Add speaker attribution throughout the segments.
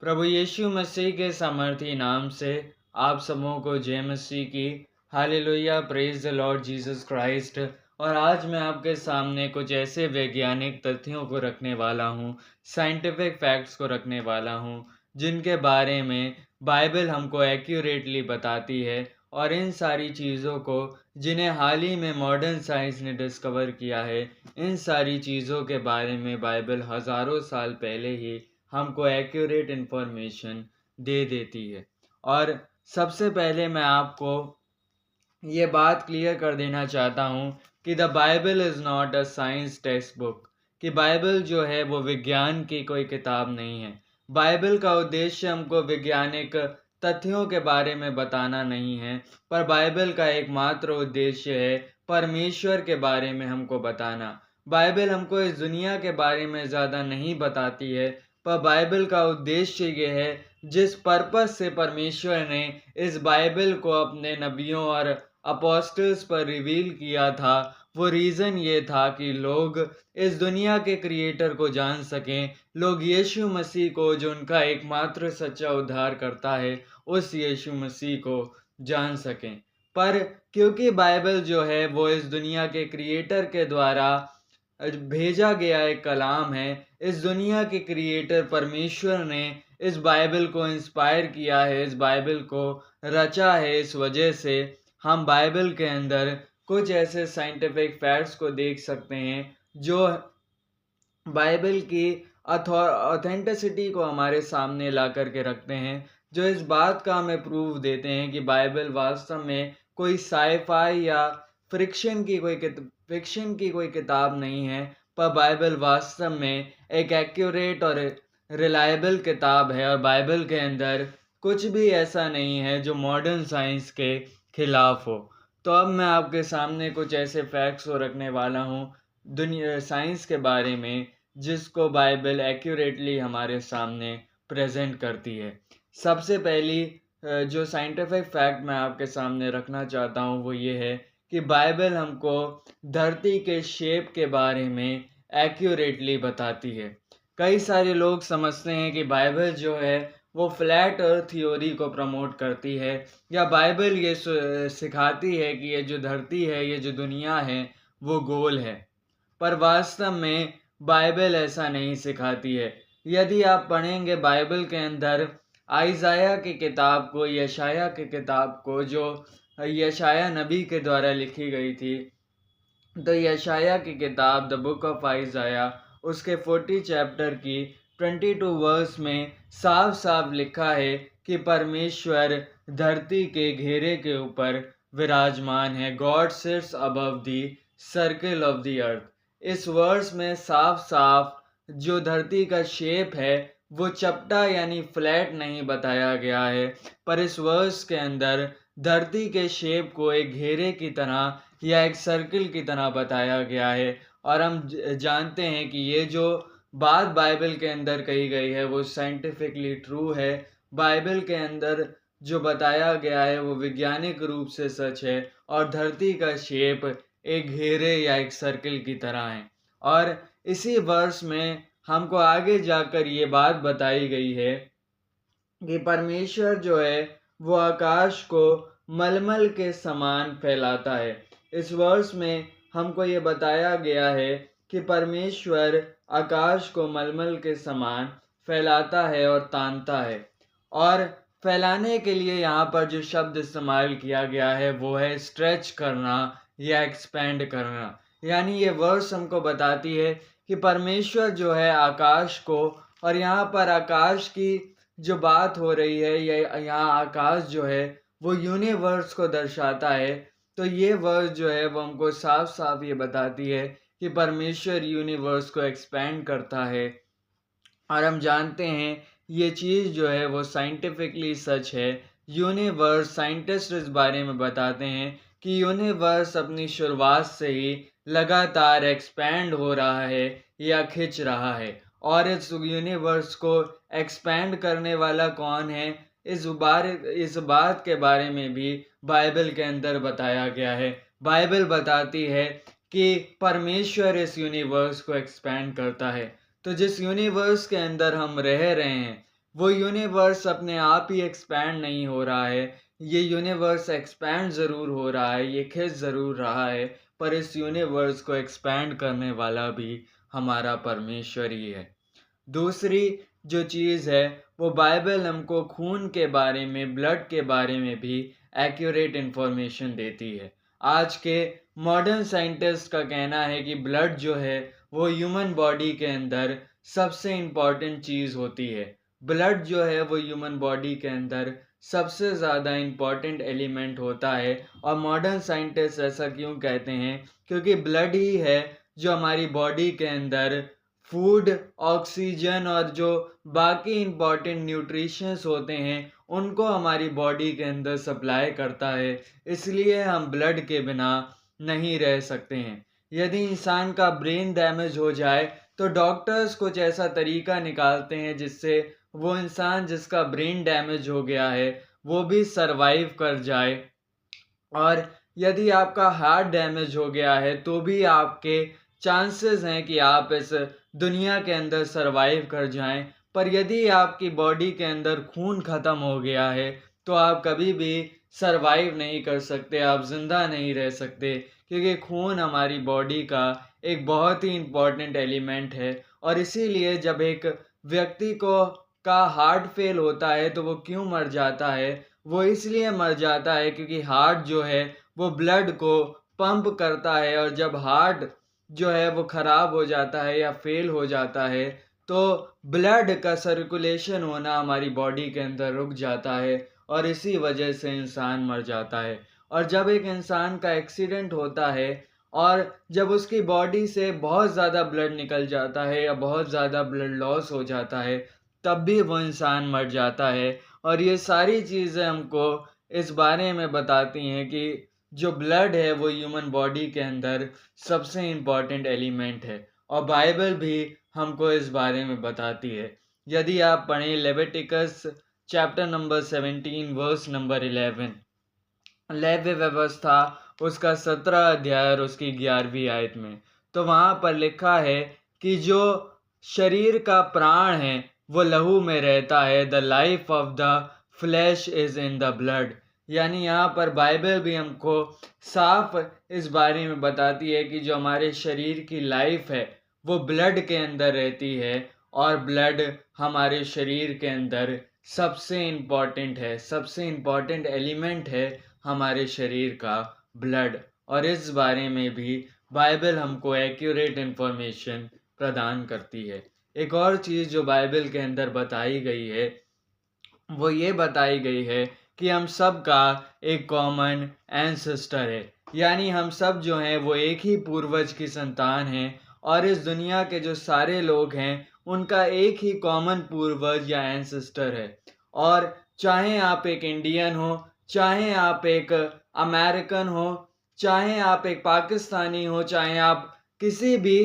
Speaker 1: प्रभु यीशु मसीह के सामर्थी नाम से आप सबों को जय मसीह की। Hallelujah, praise the Lord Jesus Christ. और आज मैं आपके सामने कुछ ऐसे वैज्ञानिक तथ्यों को रखने वाला हूँ, साइंटिफिक फैक्ट्स को रखने वाला हूँ, जिनके बारे में बाइबल हमको एक्यूरेटली बताती है। और इन सारी चीज़ों को जिन्हें हाल ही में मॉडर्न साइंस ने डिस्कवर किया है, इन सारी चीज़ों के बारे में बाइबल हज़ारों साल पहले ही हमको एक्यूरेट इन्फॉर्मेशन दे देती है। और सबसे पहले मैं आपको ये बात क्लियर कर देना चाहता हूँ कि the Bible is not a science text book, कि बाइबल जो है वो विज्ञान की कोई किताब नहीं है। बाइबल का उद्देश्य हमको वैज्ञानिक तथ्यों के बारे में बताना नहीं है, पर बाइबल का एकमात्र उद्देश्य है परमेश्वर के बारे में हमको बताना। बाइबल हमको इस दुनिया के बारे में ज़्यादा नहीं बताती है, पर बाइबल का उद्देश्य ये है, जिस पर्पस से परमेश्वर ने इस बाइबल को अपने नबियों और अपोस्टल्स पर रिवील किया था, वो रीज़न ये था कि लोग इस दुनिया के क्रिएटर को जान सकें, लोग यीशु मसीह को, जो उनका एकमात्र सच्चा उद्धार करता है, उस यीशु मसीह को जान सकें। पर क्योंकि बाइबल जो है वो इस दुनिया के क्रिएटर के द्वारा भेजा गया एक कलाम है, इस दुनिया के क्रिएटर परमेश्वर ने इस बाइबल को इंस्पायर किया है, इस बाइबल को रचा है। इस वजह से हम बाइबल के अंदर कुछ ऐसे साइंटिफिक फैक्ट्स को देख सकते हैं जो बाइबल की ऑथेंटिसिटी को हमारे सामने ला कर के रखते हैं, जो इस बात का हमें प्रूफ देते हैं कि बाइबल वास्तव में कोई साईफाई या फिक्शन की कोई किताब नहीं है, पर बाइबल वास्तव में एक एक्यूरेट और रिलायबल किताब है। और बाइबल के अंदर कुछ भी ऐसा नहीं है जो मॉडर्न साइंस के खिलाफ हो। तो अब मैं आपके सामने कुछ ऐसे फैक्ट्स को रखने वाला हूँ दुनिया साइंस के बारे में, जिसको बाइबल एक्यूरेटली हमारे सामने प्रेजेंट करती है। सबसे पहली जो साइंटिफिक फैक्ट मैं आपके सामने रखना चाहता हूँ वो ये है कि बाइबल हमको धरती के शेप के बारे में एक्यूरेटली बताती है। कई सारे लोग समझते हैं कि बाइबल जो है वो फ्लैट अर्थ थ्योरी को प्रमोट करती है, या बाइबल ये सिखाती है कि ये जो धरती है, ये जो दुनिया है, वो गोल है। पर वास्तव में बाइबल ऐसा नहीं सिखाती है। यदि आप पढ़ेंगे बाइबल के अंदर आइज़ाया की किताब को, यशाया की किताब को, जो यशाया नबी के द्वारा लिखी गई थी, तो यशाया की किताब द बुक ऑफ आइज़ाया उसके 40 चैप्टर की 22 वर्स में साफ साफ लिखा है कि परमेश्वर धरती के घेरे के ऊपर विराजमान है। God sits above the circle of the earth. इस वर्स में साफ साफ जो धरती का शेप है वो चपटा यानी फ्लैट नहीं बताया गया है, पर इस वर्स के अंदर धरती के शेप को एक घेरे की तरह या एक सर्किल की तरह बताया गया है। और हम जानते हैं कि ये जो बात बाइबल के अंदर कही गई है वो साइंटिफिकली ट्रू है। बाइबल के अंदर जो बताया गया है वो वैज्ञानिक रूप से सच है, और धरती का शेप एक घेरे या एक सर्किल की तरह है। और इसी वर्ष में हमको आगे जाकर ये बात बताई गई है कि परमेश्वर जो है वो आकाश को मलमल के समान फैलाता है। इस वर्ष में हमको ये बताया गया है कि परमेश्वर आकाश को मलमल के समान फैलाता है और तानता है। और फैलाने के लिए यहाँ पर जो शब्द इस्तेमाल किया गया है वो है स्ट्रेच करना या एक्सपेंड करना। यानी ये वर्स हमको बताती है कि परमेश्वर जो है आकाश को, और यहाँ पर आकाश की जो बात हो रही है, या यहाँ आकाश जो है वो यूनिवर्स को दर्शाता है। तो ये वर्स जो है वो हमको साफ साफ ये बताती है कि परमेश्वर यूनिवर्स को एक्सपेंड करता है। और हम जानते हैं ये चीज़ जो है वो साइंटिफिकली सच है। यूनिवर्स, साइंटिस्ट इस बारे में बताते हैं कि यूनिवर्स अपनी शुरुआत से ही लगातार एक्सपैंड हो रहा है या खिंच रहा है। और इस यूनिवर्स को एक्सपैंड करने वाला कौन है, इस बात के बारे में भी बाइबल के अंदर बताया गया है। बाइबल बताती है कि परमेश्वर इस यूनिवर्स को एक्सपैंड करता है। तो जिस यूनिवर्स के अंदर हम रह रहे हैं, वो यूनिवर्स अपने आप ही एक्सपैंड नहीं हो रहा है, ये यूनिवर्स एक्सपैंड ज़रूर हो रहा है, ये खिंच ज़रूर रहा है, पर इस यूनिवर्स को एक्सपैंड करने वाला भी हमारा परमेश्वर ही है। दूसरी जो चीज़ है, वो बाइबल हमको खून के बारे में, ब्लड के बारे में भी एक्यूरेट इन्फॉर्मेशन देती है। आज के मॉडर्न साइंटिस्ट का कहना है कि ब्लड जो है, वो ह्यूमन बॉडी के अंदर सबसे इम्पॉर्टेंट चीज़ होती है। ब्लड जो है, वो ह्यूमन बॉडी के अंदर सबसे ज़्यादा इम्पॉर्टेंट एलिमेंट होता है। और मॉडर्न साइंटिस्ट ऐसा क्यों कहते हैं? क्योंकि ब्लड ही है जो हमारी बॉडी के अंदर फूड, ऑक्सीजन और जो बाकी इम्पॉर्टेंट न्यूट्रिशंस होते हैं, उनको हमारी बॉडी के अंदर सप्लाई करता है। इसलिए हम ब्लड के बिना नहीं रह सकते हैं। यदि इंसान का ब्रेन डैमेज हो जाए, तो डॉक्टर्स कुछ ऐसा तरीका निकालते हैं जिससे वो इंसान जिसका ब्रेन डैमेज हो गया है, वो भी सर्वाइव कर जाए। और यदि आपका हार्ट डैमेज हो गया है, तो भी आपके चांसेस हैं कि आप इस दुनिया के अंदर सरवाइव कर जाएं। पर यदि आपकी बॉडी के अंदर खून ख़त्म हो गया है, तो आप कभी भी सरवाइव नहीं कर सकते, आप ज़िंदा नहीं रह सकते, क्योंकि खून हमारी बॉडी का एक बहुत ही इम्पॉर्टेंट एलिमेंट है। और इसीलिए जब एक व्यक्ति को का हार्ट फेल होता है, तो वो क्यों मर जाता है? वो इसलिए मर जाता है क्योंकि हार्ट जो है, वो ब्लड को पंप करता है, और जब हार्ट जो है वो ख़राब हो जाता है या फेल हो जाता है, तो ब्लड का सर्कुलेशन होना हमारी बॉडी के अंदर रुक जाता है, और इसी वजह से इंसान मर जाता है। और जब एक इंसान का एक्सीडेंट होता है और जब उसकी बॉडी से बहुत ज़्यादा ब्लड निकल जाता है या बहुत ज़्यादा ब्लड लॉस हो जाता है, तब भी वो इंसान मर जाता है। और ये सारी चीज़ें हमको इस बारे में बताती हैं कि जो ब्लड है, वो ह्यूमन बॉडी के अंदर सबसे इम्पॉर्टेंट एलिमेंट है। और बाइबल भी हमको इस बारे में बताती है। यदि आप पढ़ें Leviticus chapter number 17 verse number 11, लेव्य व्यवस्था उसका 17 अध्याय और उसकी 11वीं आयत में, तो वहाँ पर लिखा है कि जो शरीर का प्राण है, वो लहू में रहता है। The life of the flash is in the blood. यानी यहाँ पर बाइबल भी हमको साफ इस बारे में बताती है कि जो हमारे शरीर की लाइफ है, वो ब्लड के अंदर रहती है। और ब्लड हमारे शरीर के अंदर सबसे इम्पॉर्टेंट है, सबसे इम्पॉर्टेंट एलिमेंट है हमारे शरीर का ब्लड। और इस बारे में भी बाइबल हमको एक्यूरेट इन्फॉर्मेशन प्रदान करती है। एक और चीज़ जो बाइबल के अंदर बताई गई है, वो ये बताई गई है कि हम सब का एक कॉमन एंसेस्टर है। यानी हम सब जो हैं, वो एक ही पूर्वज की संतान हैं, और इस दुनिया के जो सारे लोग हैं, उनका एक ही कॉमन पूर्वज या एंसेस्टर है। और चाहे आप एक इंडियन हो, चाहे आप एक अमेरिकन हो, चाहे आप एक पाकिस्तानी हो, चाहे आप किसी भी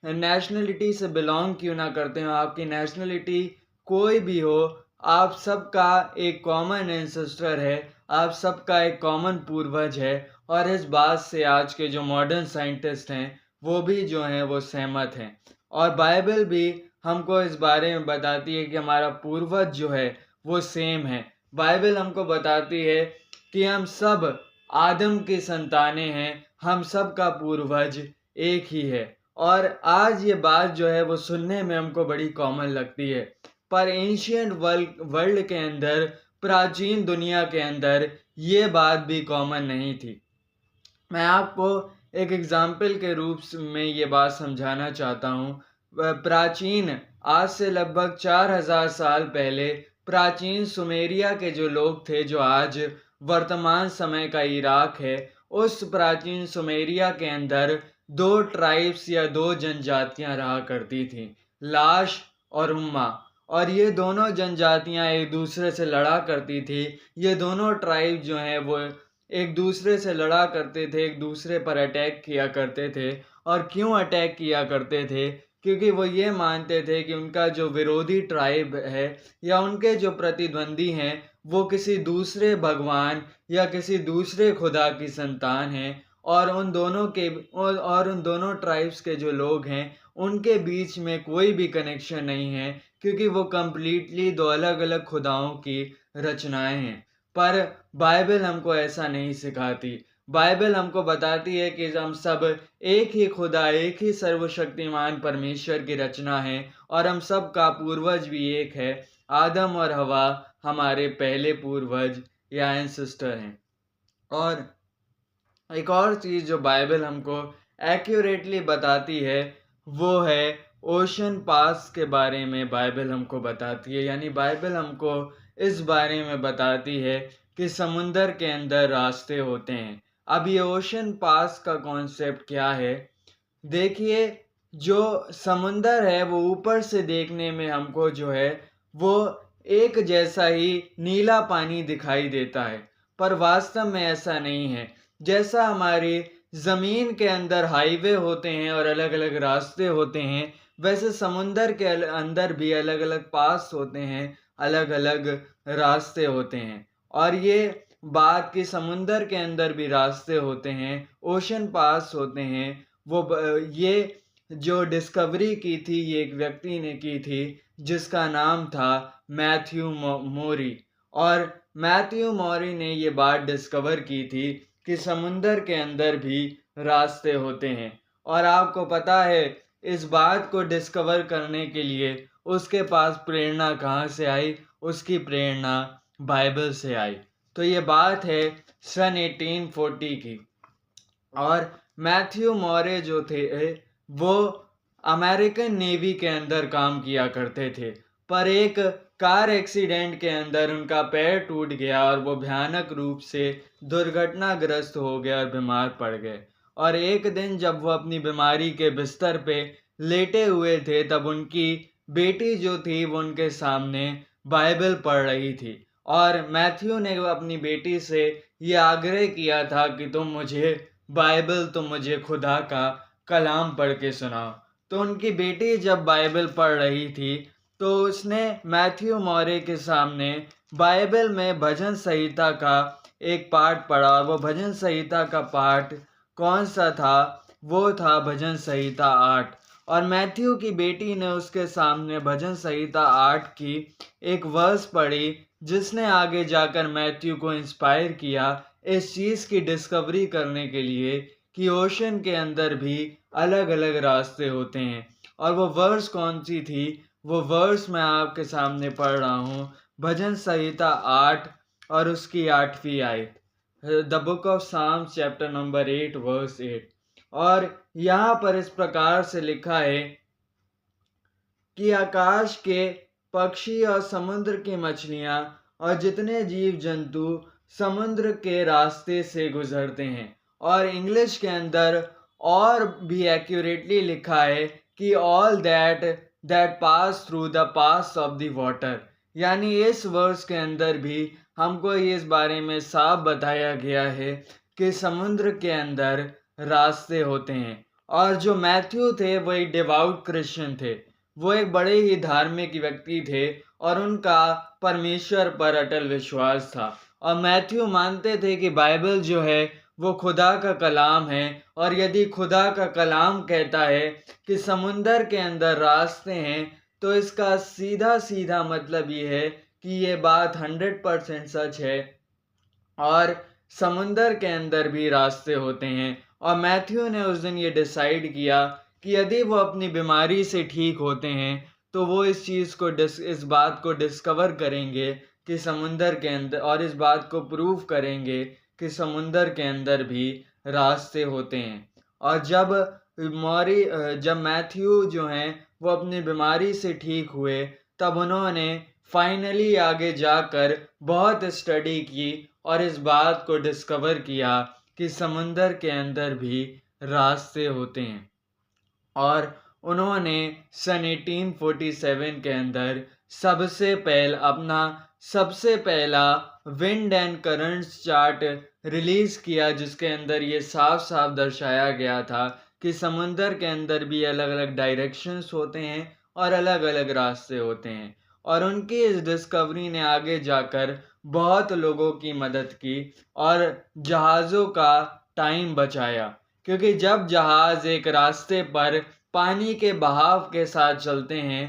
Speaker 1: नेशनलिटी से बिलोंग क्यों ना करते हो, आपकी नेशनलिटी कोई भी हो, आप सबका एक कॉमन एंसेस्टर है, आप सबका एक कॉमन पूर्वज है। और इस बात से आज के जो मॉडर्न साइंटिस्ट हैं, वो भी जो हैं वो सहमत हैं। और बाइबल भी हमको इस बारे में बताती है कि हमारा पूर्वज जो है, वो सेम है। बाइबल हमको बताती है कि हम सब आदम की संतानें हैं, हम सब का पूर्वज एक ही है। और आज ये बात जो है वो सुनने में हमको बड़ी कॉमन लगती है, पर एंशियंट वर्ल्ड के अंदर, प्राचीन दुनिया के अंदर, ये बात भी कॉमन नहीं थी। मैं आपको एक एग्जाम्पल के रूप में ये बात समझाना चाहता हूँ। प्राचीन, आज से लगभग 4000 साल पहले, प्राचीन सुमेरिया के जो लोग थे, जो आज वर्तमान समय का इराक है, उस प्राचीन सुमेरिया के अंदर दो ट्राइब्स या दो जनजातियां रहा करती थीं, लाश और उम्मा। और ये दोनों जनजातियां एक दूसरे से लड़ा करती थी। ये दोनों ट्राइब जो हैं, वो एक दूसरे से लड़ा करते थे, एक दूसरे पर अटैक किया करते थे। और क्यों अटैक किया करते थे? क्योंकि वो ये मानते थे कि उनका जो विरोधी ट्राइब है या उनके जो प्रतिद्वंदी हैं, वो किसी दूसरे भगवान या किसी दूसरे खुदा की संतान हैं। और उन दोनों ट्राइब्स के जो लोग हैं, उनके बीच में कोई भी कनेक्शन नहीं है, क्योंकि वो कंप्लीटली दो अलग अलग खुदाओं की रचनाएं हैं। पर बाइबल हमको ऐसा नहीं सिखाती। बाइबल हमको बताती है कि हम सब एक ही खुदा, एक ही सर्वशक्तिमान परमेश्वर की रचना है और हम सब का पूर्वज भी एक है। आदम और हवा हमारे पहले पूर्वज या एंसेस्टर हैं। और एक और चीज़ जो बाइबल हमको एक्यूरेटली बताती है वो है ओशन पास के बारे में। बाइबल हमको बताती है, यानी बाइबल हमको इस बारे में बताती है कि समुंदर के अंदर रास्ते होते हैं। अब ये ओशन पास का कॉन्सेप्ट क्या है? देखिए, जो समुंदर है वो ऊपर से देखने में हमको जो है वो एक जैसा ही नीला पानी दिखाई देता है, पर वास्तव में ऐसा नहीं है। जैसा हमारी ज़मीन के अंदर हाईवे होते हैं और अलग अलग रास्ते होते हैं, वैसे समुंदर के अंदर भी अलग अलग पास होते हैं, अलग अलग रास्ते होते हैं। और ये बात कि समुंदर के अंदर भी रास्ते होते हैं, ओशन पास होते हैं, ये जो डिस्कवरी की थी ये एक व्यक्ति ने की थी जिसका नाम था मैथ्यू मोरी। और मैथ्यू मोरी ने ये बात डिस्कवर की थी कि समुंदर के अंदर भी रास्ते होते हैं। और आपको पता है, इस बात को डिस्कवर करने के लिए उसके पास प्रेरणा कहाँ से आई? उसकी प्रेरणा बाइबल से आई। तो ये बात है सन 1840 की। और मैथ्यू मोरे जो थे वो अमेरिकन नेवी के अंदर काम किया करते थे, पर एक कार एक्सीडेंट के अंदर उनका पैर टूट गया और वो भयानक रूप से दुर्घटनाग्रस्त हो गए और बीमार पड़ गए। और एक दिन जब वो अपनी बीमारी के बिस्तर पे लेटे हुए थे, तब उनकी बेटी जो थी वो उनके सामने बाइबल पढ़ रही थी। और मैथ्यू ने अपनी बेटी से ये आग्रह किया था कि तुम मुझे बाइबल, तुम मुझे खुदा का कलाम पढ़ के सुनाओ। तो उनकी बेटी जब बाइबल पढ़ रही थी तो उसने मैथ्यू मोरे के सामने बाइबल में भजन संहिता का एक पाठ पढ़ा। और वो भजन संहिता का पाठ कौन सा था? वो था भजन संहिता 8। और मैथ्यू की बेटी ने उसके सामने भजन संहिता 8 की एक वर्स पढ़ी, जिसने आगे जाकर मैथ्यू को इंस्पायर किया इस चीज़ की डिस्कवरी करने के लिए कि ओशन के अंदर भी अलग अलग रास्ते होते हैं। और वो वर्स कौन सी थी? वो वर्स मैं आपके सामने पढ़ रहा हूँ, भजन संहिता 8 और उसकी 8वीं आयत, the book of Psalms chapter number 8 verse 8। और यहाँ पर इस प्रकार से लिखा है कि आकाश के पक्षी और समुद्र की मछलियाँ और जितने जीव जंतु समुद्र के रास्ते से गुजरते हैं। और इंग्लिश के अंदर और भी एक्यूरेटली लिखा है कि all that pass through the pass of the water. यानी इस वर्स के अंदर भी हमको ये इस बारे में साफ बताया गया है कि समुद्र के अंदर रास्ते होते हैं। और जो मैथ्यू थे वो एक डिवाउट क्रिश्चियन थे, वो एक बड़े ही धार्मिक व्यक्ति थे और उनका परमेश्वर पर अटल विश्वास था। और मैथ्यू मानते थे कि बाइबल जो है वो खुदा का कलाम है, और यदि खुदा का कलाम कहता है कि समुंदर के अंदर रास्ते हैं, तो इसका सीधा सीधा मतलब ये है कि ये बात 100% सच है और समुंदर के अंदर भी रास्ते होते हैं। और मैथ्यू ने उस दिन ये डिसाइड किया कि यदि वो अपनी बीमारी से ठीक होते हैं तो वो इस चीज़ को इस बात को डिस्कवर करेंगे कि समुंदर के अंदर, और इस बात को प्रूव करेंगे कि समुंदर के अंदर भी रास्ते होते हैं। और जब मैथ्यू जो हैं वो अपनी बीमारी से ठीक हुए, तब उन्होंने फाइनली आगे जाकर बहुत स्टडी की और इस बात को डिस्कवर किया कि समुंदर के अंदर भी रास्ते होते हैं। और उन्होंने सन 1847 के अंदर सबसे पहला wind and currents chart release किया, जिसके अंदर ये साफ साफ दर्शाया गया था कि समुंदर के अंदर भी अलग अलग डायरेक्शंस होते हैं और अलग अलग रास्ते होते हैं। और उनकी इस डिस्कवरी ने आगे जाकर बहुत लोगों की मदद की और जहाज़ों का टाइम बचाया, क्योंकि जब जहाज़ एक रास्ते पर पानी के बहाव के साथ चलते हैं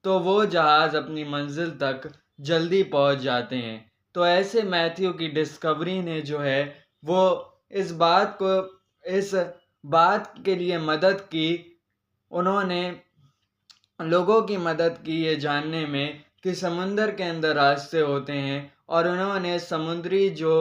Speaker 1: तो वो जहाज़ अपनी मंजिल तक जल्दी पहुंच जाते हैं। तो ऐसे मैथ्यू की डिस्कवरी ने जो है वो इस बात को इस बात के लिए मदद की, उन्होंने लोगों की मदद की ये जानने में कि समुंदर के अंदर रास्ते होते हैं, और उन्होंने समुद्री जो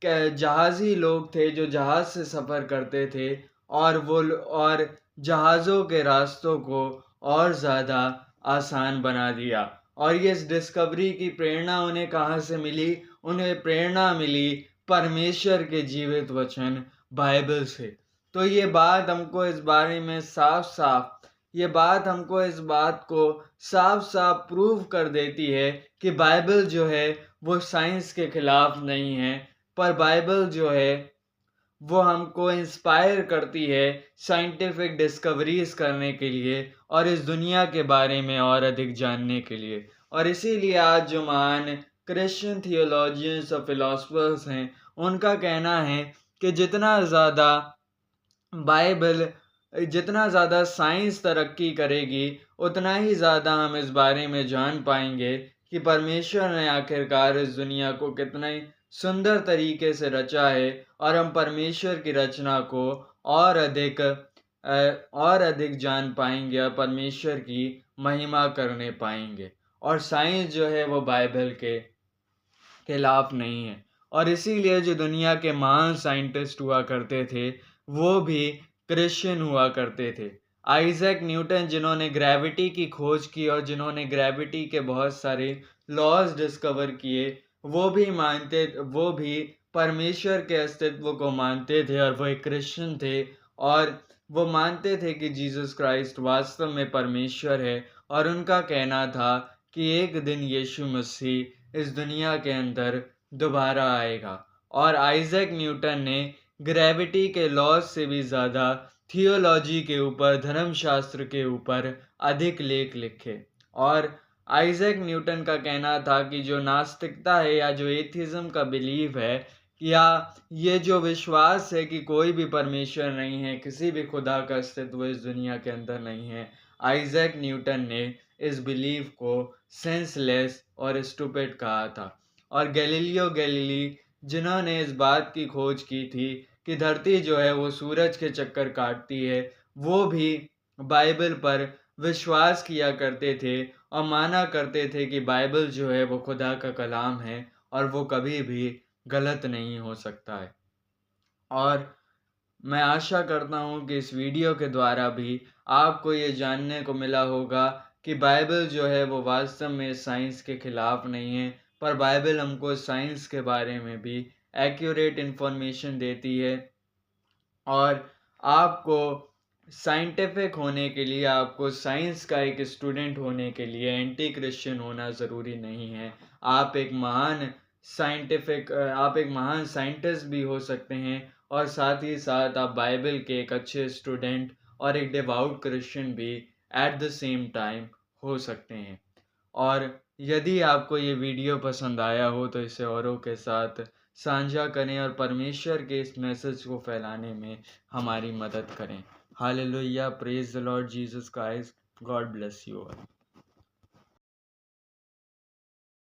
Speaker 1: जहाज़ी लोग थे जो जहाज़ से सफ़र करते थे, और जहाज़ों के रास्तों को और ज़्यादा आसान बना दिया। और ये इस डिस्कवरी की प्रेरणा उन्हें कहाँ से मिली? उन्हें प्रेरणा मिली परमेश्वर के जीवित वचन बाइबल से। तो ये बात हमको इस बात को साफ-साफ प्रूव कर देती है कि बाइबल जो है वो साइंस के खिलाफ नहीं है, पर बाइबल जो है वो हमको इंस्पायर करती है साइंटिफिक डिस्कवरीज करने के लिए और इस दुनिया के बारे में और अधिक जानने के लिए। और इसीलिए आज जो महान क्रिश्चियन थियोलॉजियंस और फिलोसफर्स हैं, उनका कहना है कि बाइबल जितना ज़्यादा साइंस तरक्की करेगी, उतना ही ज़्यादा हम इस बारे में जान पाएंगे कि परमेश्वर ने आखिरकार इस दुनिया को कितना ही सुंदर तरीके से रचा है, और हम परमेश्वर की रचना को और अधिक जान पाएंगे और परमेश्वर की महिमा करने पाएंगे। और साइंस जो है वो बाइबल के खिलाफ नहीं है। और इसीलिए जो दुनिया के महान साइंटिस्ट हुआ करते थे, वो भी क्रिश्चियन हुआ करते थे। आइजैक न्यूटन, जिन्होंने ग्रेविटी की खोज की और जिन्होंने ग्रेविटी के बहुत सारे लॉज डिस्कवर किए, वो भी परमेश्वर के अस्तित्व को मानते थे, और वो एक क्रिश्चियन थे, और वो मानते थे कि जीसस क्राइस्ट वास्तव में परमेश्वर है, और उनका कहना था कि एक दिन यीशु मसीह इस दुनिया के अंदर दोबारा आएगा। और आइजैक न्यूटन ने ग्रेविटी के लॉज से भी ज़्यादा थियोलॉजी के ऊपर, धर्मशास्त्र के ऊपर अधिक लेख लिखे। और आइजैक न्यूटन का कहना था कि जो नास्तिकता है या जो एथिज्म का बिलीव है, या ये जो विश्वास है कि कोई भी परमेश्वर नहीं है, किसी भी खुदा का अस्तित्व इस दुनिया के अंदर नहीं है, आइजैक न्यूटन ने इस बिलीव को सेंसलेस और स्टूपिड कहा था। और गैलीलियो गैलीली, जिन्होंने इस बात की खोज की थी कि धरती जो है वो सूरज के चक्कर काटती है, वो भी बाइबल पर विश्वास किया करते थे और माना करते थे कि बाइबल जो है वो खुदा का कलाम है और वो कभी भी गलत नहीं हो सकता है। और मैं आशा करता हूँ कि इस वीडियो के द्वारा भी आपको ये जानने को मिला होगा कि बाइबल जो है वो वास्तव में साइंस के खिलाफ नहीं है, पर बाइबल हमको साइंस के बारे में भी एक्यूरेट इन्फॉर्मेशन देती है। और आपको साइंटिफिक होने के लिए, आपको साइंस का एक स्टूडेंट होने के लिए एंटी क्रिश्चियन होना ज़रूरी नहीं है। आप एक महान साइंटिस्ट भी हो सकते हैं, और साथ ही साथ आप बाइबल के एक अच्छे स्टूडेंट और एक डिवाउट क्रिश्चियन भी एट द सेम टाइम हो सकते हैं। और यदि आपको ये वीडियो पसंद आया हो तो इसे औरों के साथ साझा करें और परमेश्वर के इस मैसेज को फैलाने में हमारी मदद करें। Hallelujah, praise the Lord Jesus Christ, God bless you all.